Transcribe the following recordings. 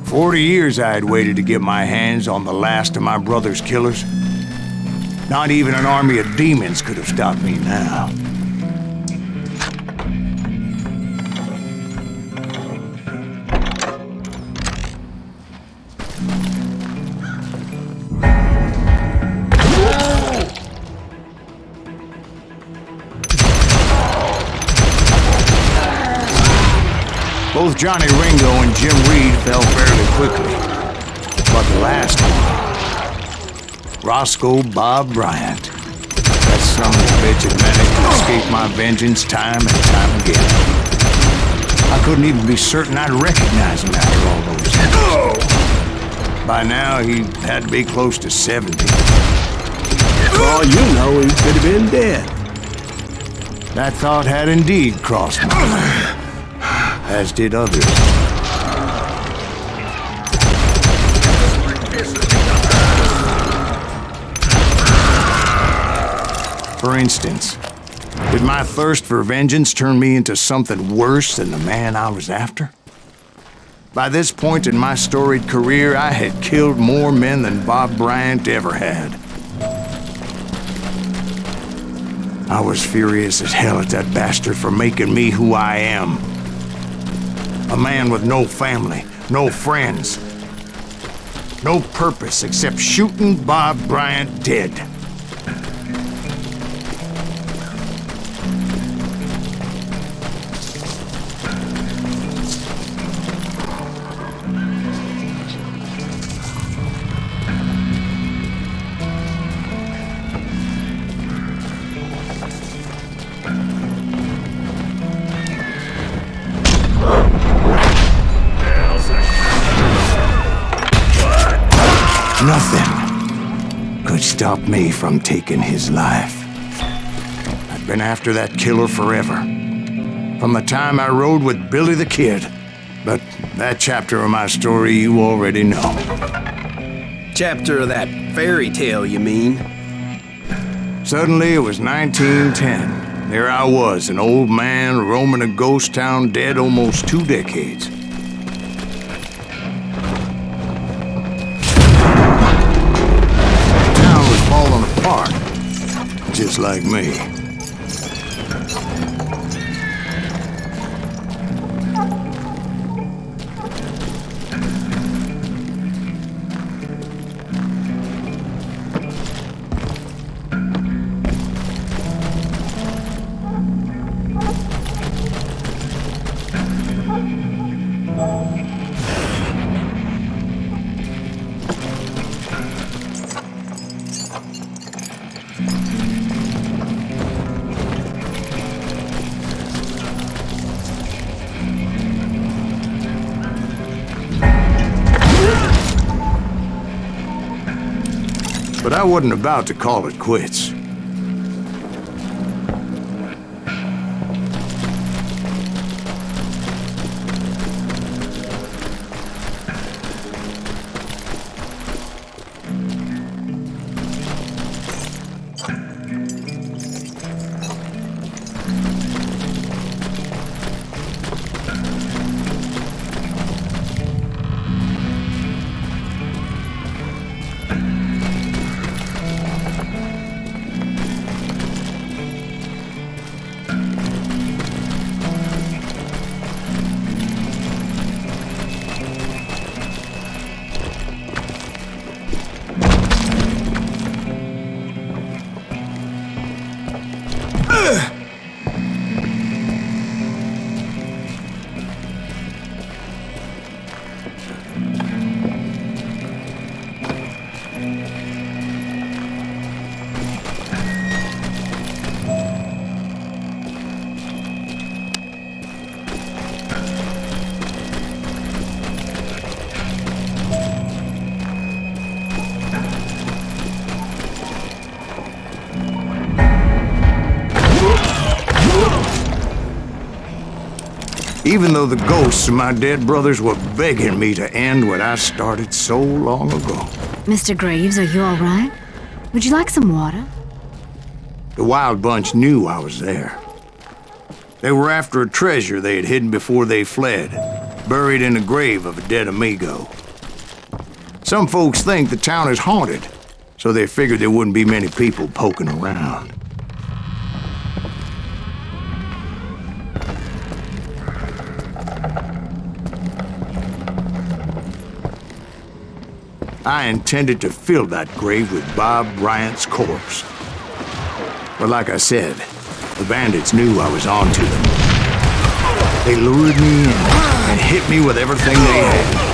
40 years I had waited to get my hands on the last of my brother's killers. Not even an army of demons could have stopped me now. Both Johnny Ringo and Jim Reed fell fairly quickly. But the last one, Roscoe Bob Bryant, that son of a bitch had managed to escape my vengeance time and time again. I couldn't even be certain I'd recognize him after all those years. By now, he had to be close to 70. For all you know, he could have been dead. That thought had indeed crossed my mind, as did others. For instance, did my thirst for vengeance turn me into something worse than the man I was after? By this point in my storied career, I had killed more men than Bob Bryant ever had. I was furious as hell at that bastard for making me who I am. A man with no family, no friends, no purpose except shooting Bob Bryant dead. Nothing could stop me from taking his life. I've been after that killer forever. From the time I rode with Billy the Kid. But that chapter of my story you already know. Chapter of that fairy tale, you mean? Suddenly it was 1910. There I was, an old man roaming a ghost town dead almost 2 decades. Falling apart, just like me. But I wasn't about to call it quits. Even though the ghosts of my dead brothers were begging me to end what I started so long ago. Mr. Graves, are you all right? Would you like some water? The Wild Bunch knew I was there. They were after a treasure they had hidden before they fled. buried in the grave of a dead amigo. Some folks think the town is haunted, so they figured there wouldn't be many people poking around. I intended to fill that grave with Bob Bryant's corpse. But like I said, the bandits knew I was on to them. They lured me in and hit me with everything they had.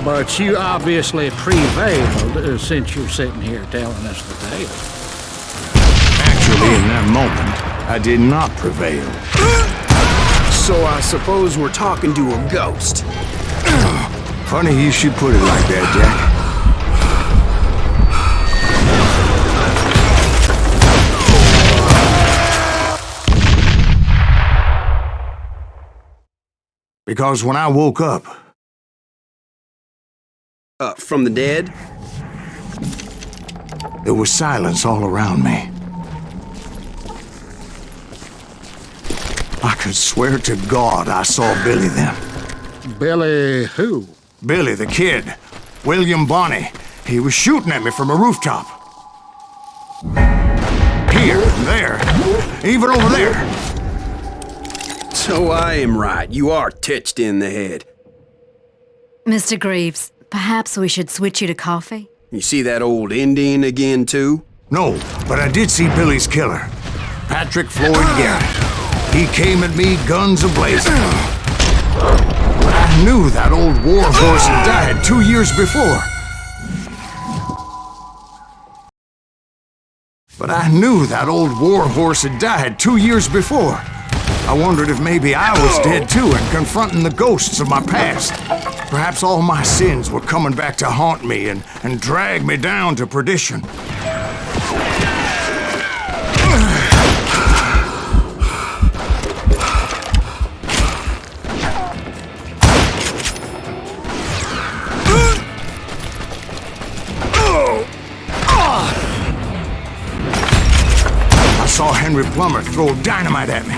But you obviously prevailed since you're sitting here telling us the tale. Actually, in that moment, I did not prevail. So I suppose we're talking to a ghost. Funny you should put it like that, Jack. Because when I woke up... From the dead? There was silence all around me. I could swear to God I saw Billy then. Billy who? Billy the Kid. William Bonney. He was shooting at me from a rooftop. Here, there, even over there. So I am right. You are touched in the head. Mr. Greaves, perhaps we should switch you to coffee? You see that old Indian again, too? No, but I did see Billy's killer. Patrick Floyd Garrett. He came at me guns a-blazing. I knew that old war horse had died 2 years before. I wondered if maybe I was dead too and confronting the ghosts of my past. Perhaps all my sins were coming back to haunt me and drag me down to perdition. I saw Henry Plummer throw dynamite at me.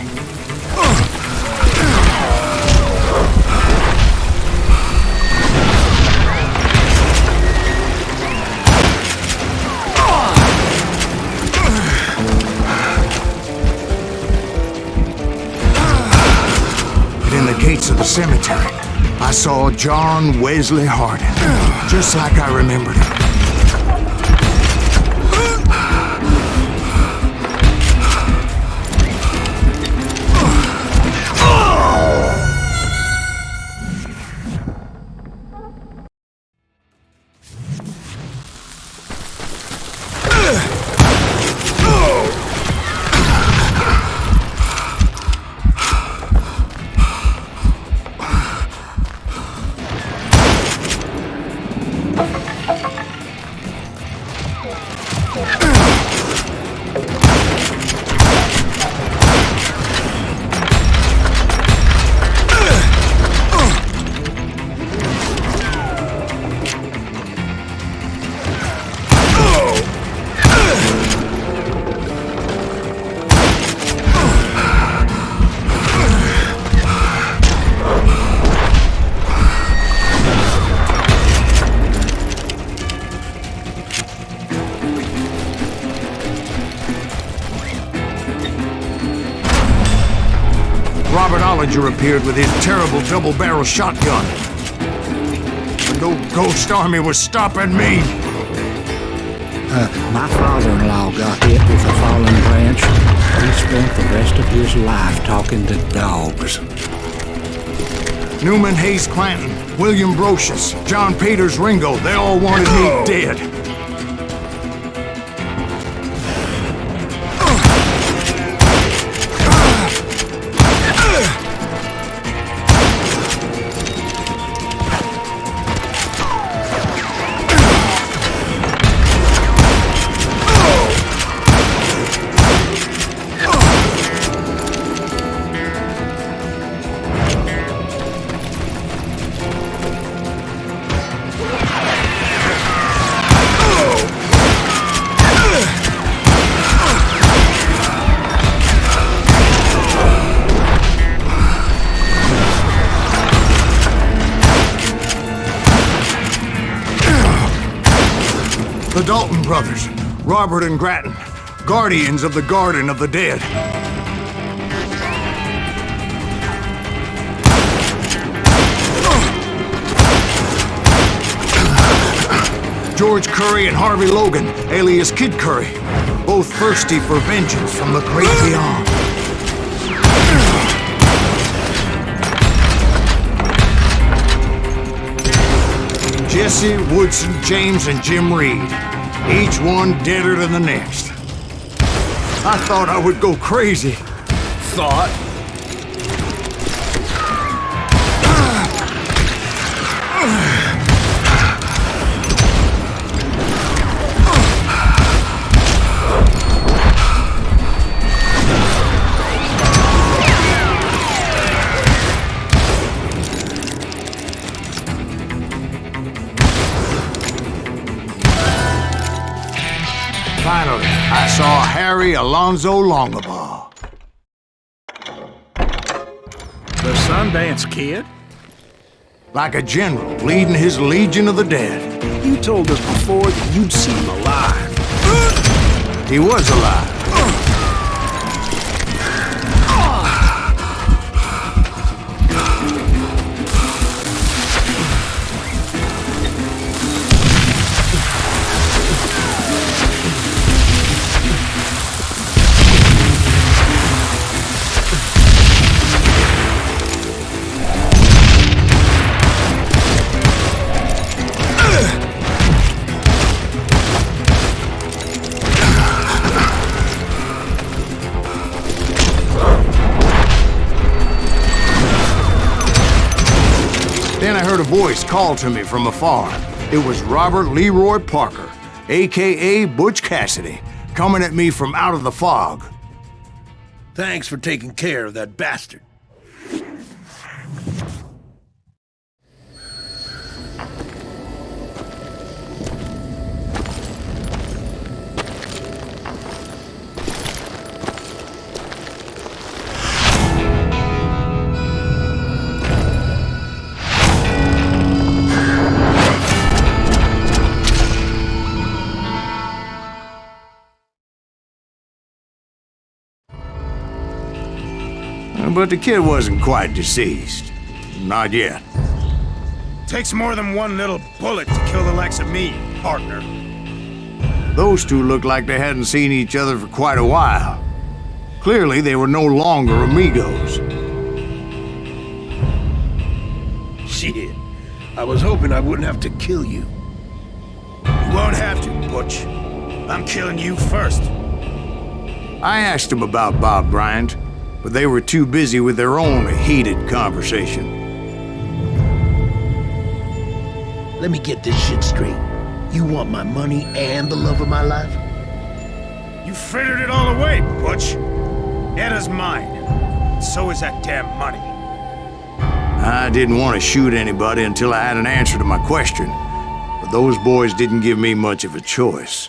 In the gates of the cemetery, I saw John Wesley Hardin, just like I remembered him. soldier appeared with his terrible double-barrel shotgun. But no ghost army was stopping me. My father-in-law got hit with a fallen branch. He spent the rest of his life talking to dogs. Newman Hayes Clanton, William Brocious, John Peters Ringo, they all wanted me dead. The Dalton brothers, Robert and Grattan, guardians of the Garden of the Dead. George Curry and Harvey Logan, alias Kid Curry, both thirsty for vengeance from the great beyond. Jesse, Woodson, James, and Jim Reed. Each one deader than the next. I thought I would go crazy. Thought? Finally, I saw Harry Alonzo Longabaugh. The Sundance Kid? Like a general leading his legion of the dead. You told us before that you'd seen him alive. He was alive. Then I heard a voice call to me from afar. It was Robert Leroy Parker, a.k.a. Butch Cassidy, coming at me from out of the fog. Thanks for taking care of that bastard. But the kid wasn't quite deceased. Not yet. Takes more than one little bullet to kill the likes of me, partner. Those two looked like they hadn't seen each other for quite a while. Clearly, they were no longer amigos. Shit. I was hoping I wouldn't have to kill you. You won't have to, Butch. I'm killing you first. I asked them about Bob Bryant, but they were too busy with their own heated conversation. Let me get this shit straight. You want my money and the love of my life? You frittered it all away, Butch. Edda's mine. So is that damn money. I didn't want to shoot anybody until I had an answer to my question, but those boys didn't give me much of a choice.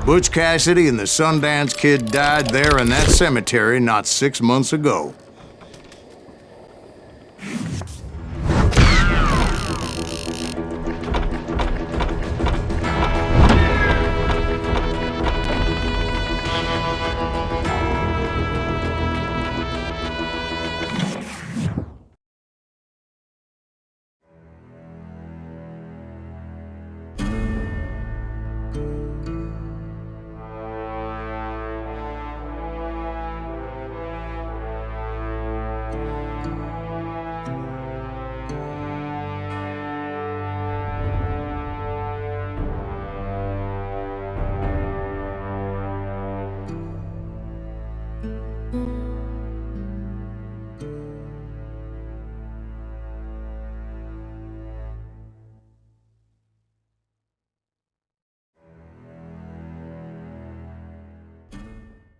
Butch Cassidy and the Sundance Kid died there in that cemetery not 6 months ago.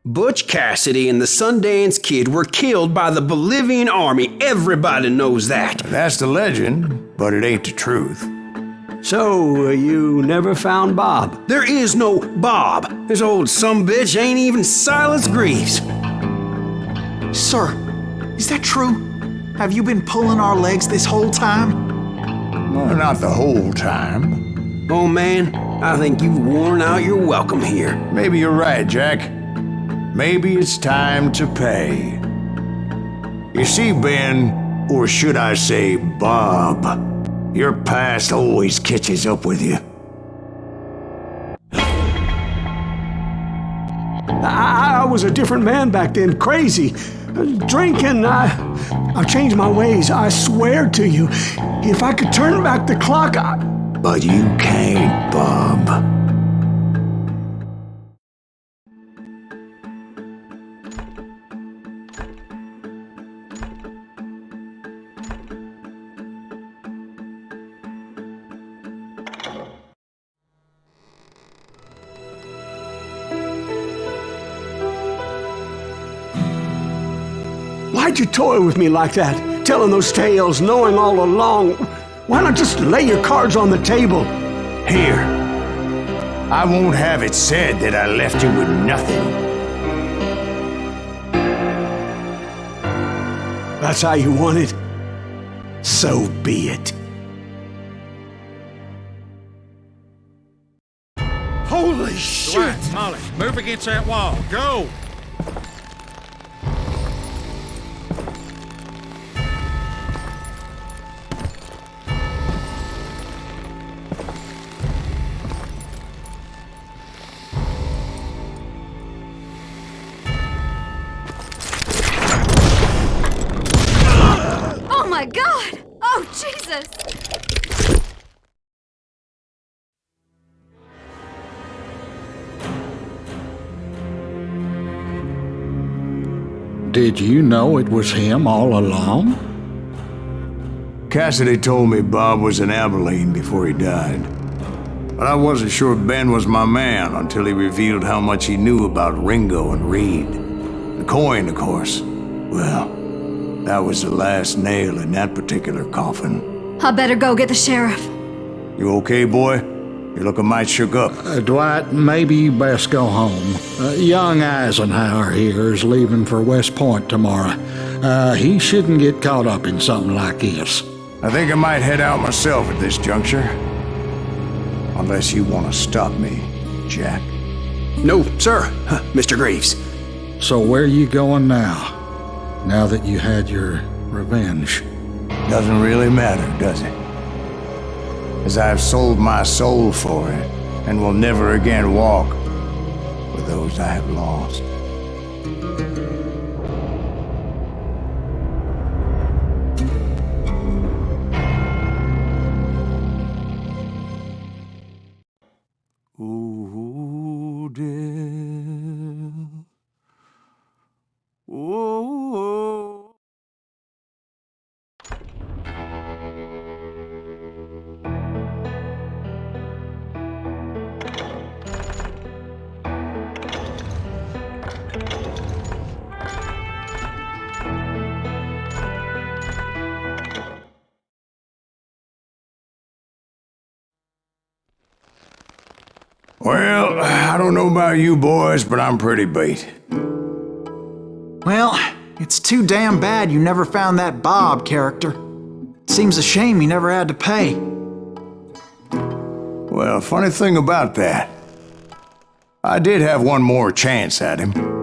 Butch Cassidy and the Sundance Kid were killed by the Bolivian army. Everybody knows that. That's the legend, but it ain't the truth. So, you never found Bob? There is no Bob. This old sumbitch ain't even Silas Greaves. Sir, is that true? Have you been pulling our legs this whole time? Well, not the whole time. Oh man, I think you've worn out your welcome here. Maybe you're right, Jack. Maybe it's time to pay. You see, Ben, or should I say Bob, your past always catches up with you. I was a different man back then, crazy. Drinking, I've changed my ways, I swear to you. If I could turn back the clock, But you can't, Bob. Why'd you toy with me like that? Telling those tales, knowing all along. Why not just lay your cards on the table? Here. I won't have it said that I left you with nothing. That's how you want it? So be it. Holy shit! Molly, move against that wall. Go! Oh my God! Oh, Jesus! Did you know it was him all along? Cassidy told me Bob was in Abilene before he died. But I wasn't sure Ben was my man until he revealed how much he knew about Ringo and Reed. The coin, of course. Well, that was the last nail in that particular coffin. I better go get the sheriff. You okay, boy? You're looking mighty shook up. Dwight, maybe you best go home. Young Eisenhower here is leaving for West Point tomorrow. He shouldn't get caught up in something like this. I think I might head out myself at this juncture. Unless you want to stop me, Jack. No, sir, Mr. Greaves. So where are you going now? Now that you had your revenge? Doesn't really matter, does it? As I've sold my soul for it, and will never again walk with those I have lost. Ooh, dear. Ooh. Well, I don't know about you boys, but I'm pretty beat. Well, it's too damn bad you never found that Bob character. Seems a shame he never had to pay. Well, funny thing about that, I did have one more chance at him.